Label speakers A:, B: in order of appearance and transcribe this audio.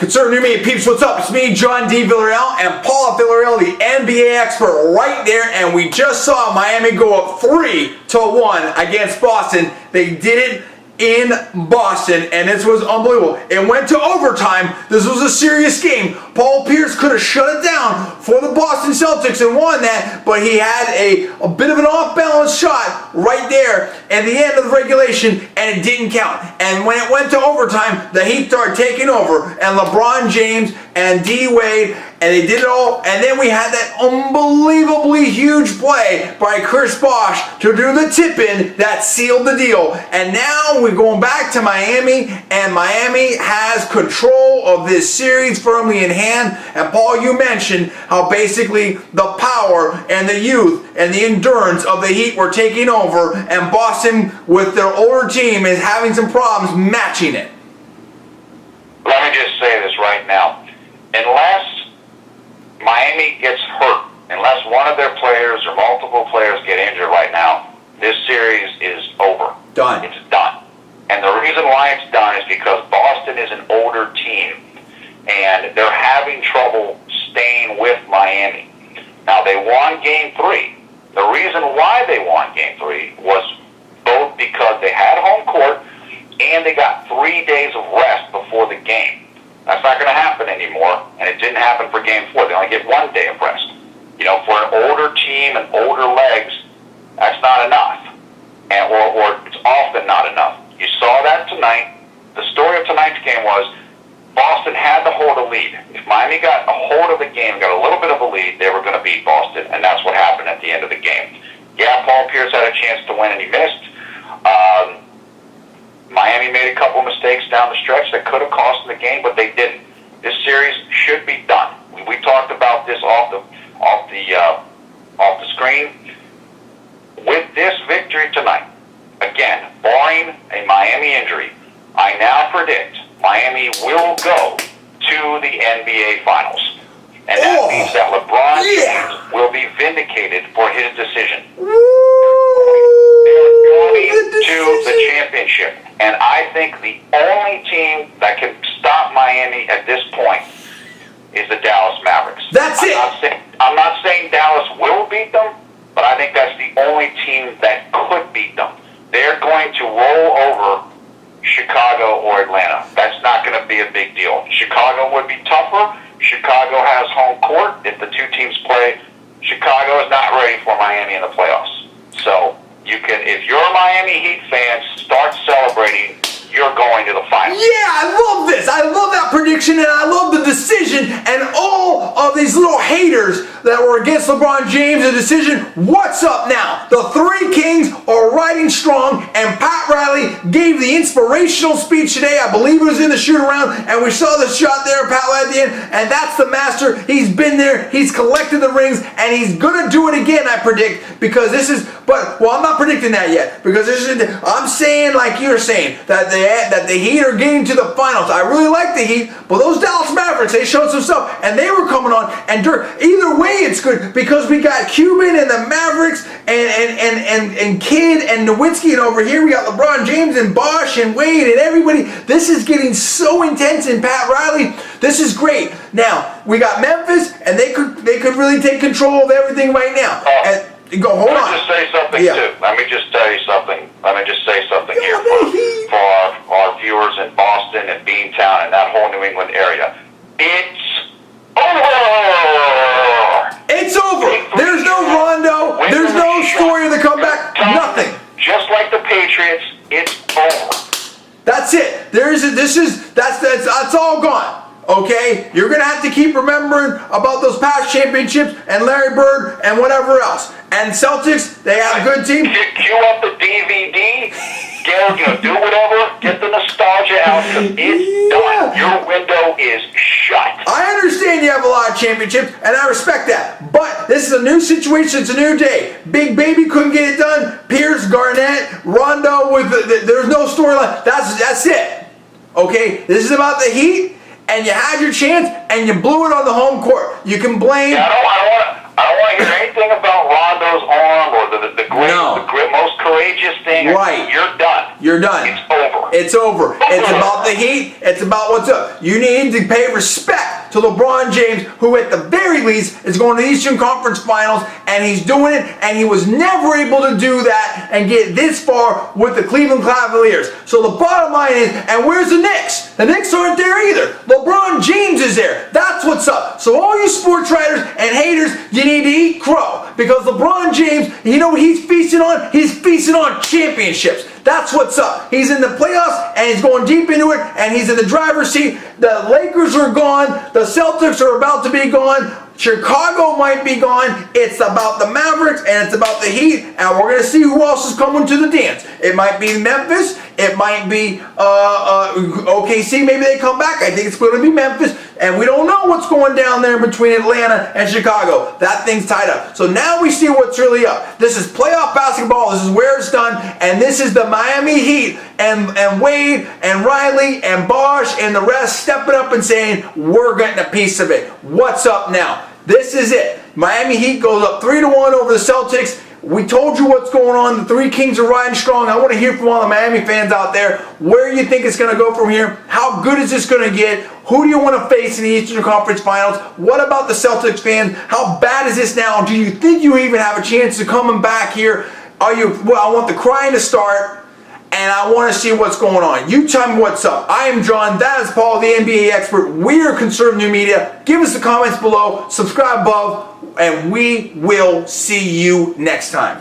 A: Concerning me, peeps, what's up? It's me, John D. Villarreal, and Paul Villarreal, the NBA expert, right there. And we just saw Miami go up 3-1 against Boston. They did it in Boston, and this was unbelievable. It went to overtime. This was a serious game. Paul Pierce could have shut it down for the Boston Celtics and won that, but he had a bit of an off-balance shot right there at the end of the regulation, and it didn't count. And when it went to overtime, the Heat started taking over, and LeBron James and D. Wade, and they did it all. And then we had that unbelievably huge play by Chris Bosh to do the tip-in that sealed the deal. And now we're going back to Miami, and Miami has control of this series firmly in hand. And Paul, you mentioned how basically the power and the youth and the endurance of the Heat were taking over, and Boston, with their older team, is having some problems matching it.
B: Let me just say this right now. Unless Miami gets hurt, unless one of their players or multiple players get injured right now, this series is over.
A: Done.
B: It's done. And the reason why it's done is because Boston is an older team, and they're having trouble staying with Miami. Now, they won Game 3. The reason why they won Game 3 was both because they had home court and they got 3 days of rest before the game. That's not going to happen anymore, and it didn't happen for Game 4. They only get 1 day of rest. You know, for an older team and older legs, that's not enough, or it's often not enough. You saw that tonight. The story of tonight's game was Boston had to hold a lead. If Miami got a hold of the game, got a little bit of a lead, they were going to beat Boston, and that's what happened at the end of the game. Yeah, Paul Pierce had a chance to win, and he missed. Miami made a couple mistakes down the stretch that could have cost them the game, but they didn't. This series should be done. We talked about this off the screen. With this victory tonight, again, barring a Miami injury, I now predict Miami will go to the NBA Finals. And that means that LeBron James will be vindicated for his decision. They're going to the championship. And I think the only team that can stop Miami at this point is the Dallas Mavericks.
A: That's it.
B: I'm not saying Dallas will beat them, but I think that's the only team that could beat them. They're going to roll over Chicago or Atlanta. That's not going to be a big deal. Chicago would be tougher. Chicago has home court. If the two teams play, Chicago is not ready for Miami in the playoffs. So you can, if you're a Miami Heat fan, start celebrating. You're going to the finals.
A: Yeah, I love this. I love that prediction, and I love the decision, and all of these little haters that were against LeBron James, the decision. What's up now? The three kings are riding strong, and Pat Riley gave the inspirational speech today. I believe it was in the shoot-around, and we saw the shot there, Pat Riley at the end, and that's the master. He's been there. He's collected the rings, and he's going to do it again, I predict, because this is, I'm not predicting that yet, because this is, I'm saying, like you're saying, that the Heat are getting to the finals. I really like the Heat, but those Dallas Mavericks, they showed some stuff, and they were coming on, and either way it's good, because we got Cuban and the Mavericks, and Kidd and Nowitzki, and over here we got LeBron James and Bosh and Wade and everybody. This is getting so intense in Pat Riley. This is great. Now, we got Memphis, and they could really take control of everything right now. Hold on.
B: Let me just say something, too. Let me just tell you something. Let me just say something here for our viewers in Boston and Beantown and that whole New England area. It's over!
A: It's over! There's no Rondo. There's no story of the comeback. Nothing.
B: Just like the Patriots, it's over.
A: That's it. That's all gone. Okay? You're going to have to keep remembering about those past championships and Larry Bird and whatever else. And Celtics, they have a good team.
B: Cue up the DVD, do whatever, get the nostalgia out, because it's done. Your window is shut.
A: I understand you have a lot of championships, and I respect that. But this is a new situation. It's a new day. Big Baby couldn't get it done. Pierce, Garnett, Rondo, there's no storyline. That's it. Okay? This is about the Heat. And you had your chance, and you blew it on the home court. You can blame.
B: I don't want to hear anything about Rondo's arm or the most courageous thing.
A: Right.
B: You're done.
A: You're done.
B: It's over.
A: It's over. It's about the Heat. It's about what's up. You need to pay respect to LeBron James, who at the very least is going to the Eastern Conference Finals, and he's doing it, and he was never able to do that and get this far with the Cleveland Cavaliers. So the bottom line is, and where's the Knicks? The Knicks aren't there either. LeBron James is there. That's what's up. So all you sports writers and haters, you need to eat crow, because LeBron James, you know what he's feasting on? He's feasting on championships. That's what's up. He's in the playoffs, and he's going deep into it, and he's in the driver's seat. The Lakers are gone. The Celtics are about to be gone. Chicago might be gone. It's about the Mavericks, and it's about the Heat, and we're going to see who else is coming to the dance. It might be Memphis. It might be OKC. Maybe they come back. I think it's going to be Memphis, and we don't know what's going down there between Atlanta and Chicago. That thing's tied up. So now we see what's really up. This is playoff basketball. This is where it's done, and this is the Miami Heat and Wade and Riley and Bosh and the rest stepping up and saying, we're getting a piece of it. What's up now? This is it. Miami Heat goes up 3-1 over the Celtics. We told you what's going on. The Three Kings are riding strong. I want to hear from all the Miami fans out there. Where you think it's going to go from here? How good is this going to get? Who do you want to face in the Eastern Conference Finals? What about the Celtics fans? How bad is this now? Do you think you even have a chance of coming back here? Well, I want the crying to start. And I want to see what's going on. You tell me what's up. I am John. That is Paul, the NBA expert. We are Conservative Media. Give us the comments below. Subscribe above. And we will see you next time.